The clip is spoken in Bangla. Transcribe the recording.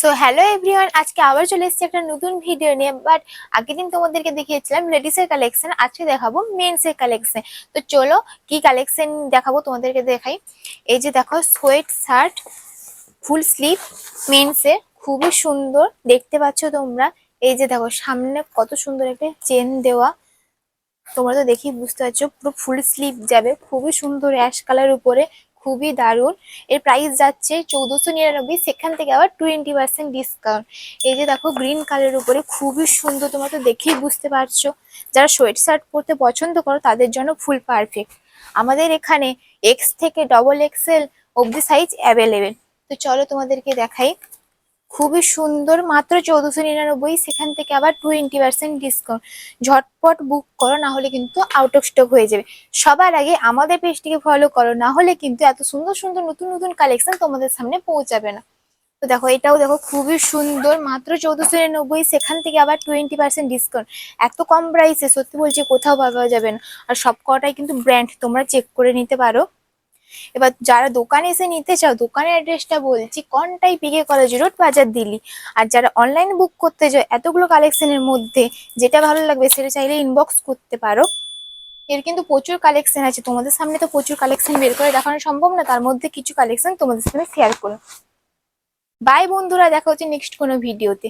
সো হ্যালো এভরিওয়ান, আজকে আবার চলে এসেছি একটা নতুন ভিডিও নিয়ে। বাট আগের দিন তোমাদেরকে দেখিয়েছিলাম লেডিসের কালেকশন, আজকে দেখাবো মেন্সের কালেকশন। তো চলো কি কালেকশন দেখাবো তোমাদেরকে দেখাই। এই যে দেখো, সোয়েট শার্ট ফুল স্লিভ মেন্সের, খুবই সুন্দর দেখতে পাচ্ছ তোমরা। এই যে দেখো, সামনে কত সুন্দর একটা চেন দেওয়া, তোমরা তো দেখেই বুঝতে পারছো পুরো ফুল স্লিভ যাবে, খুবই সুন্দর অ্যাশ কালার উপরে, খুবই দারুণ। এর প্রাইস যাচ্ছে 1499, সেখান থেকে আবার 20% ডিসকাউন্ট। এই যে দেখো, গ্রিন কালারের উপরে খুবই সুন্দর, তোমরা তো দেখেই বুঝতে পারছো। যারা সোয়েট শার্ট পরতে পছন্দ করো তাদের জন্য ফুল পারফেক্ট। আমাদের এখানে এক্স থেকে XXL অবধি সাইজ অ্যাভেলেবেল। তো চলো তোমাদেরকে দেখাই, খুবই সুন্দর, মাত্র 1499, সেখান থেকে আবার 20% ডিসকাউন্ট। ঝটপট বুক করো, না হলে কিন্তু আউট অফ স্টক হয়ে যাবে। সবার আগে আমাদের পেজটিকে ফলো করো, না হলে কিন্তু এত সুন্দর সুন্দর নতুন নতুন কালেকশন তোমাদের সামনে পৌঁছাবে না। তো দেখো, এটাও দেখো খুবই সুন্দর, মাত্র 1499, সেখান থেকে আবার 20% ডিসকাউন্ট। এত কম প্রাইসে সত্যি বলছি কোথাও পাওয়া যাবে না। আর সব কটাই কিন্তু ব্র্যান্ড, তোমরা চেক করে নিতে পারো। এবার যারা দোকানে এসে নিতে চাও, দোকানের অ্যাড্রেসটা বলছি, কনটাই পিকে কলেজ রোড, বাজার দিল্লি। আর যারা অনলাইন বুক করতে চাও এতগুলো কালেকশনের মধ্যে যেটা ভালো লাগবে সেটা চাইলে ইনবক্স করতে পারো। এর কিন্তু প্রচুর কালেকশন আছে, তোমাদের সামনে তো প্রচুর কালেকশন বের করে দেখানো সম্ভব না, তার মধ্যে কিছু কালেকশন তোমাদের সামনে শেয়ার করো। বাই বন্ধুরা, দেখা হচ্ছে নেক্সট কোনো ভিডিওতে।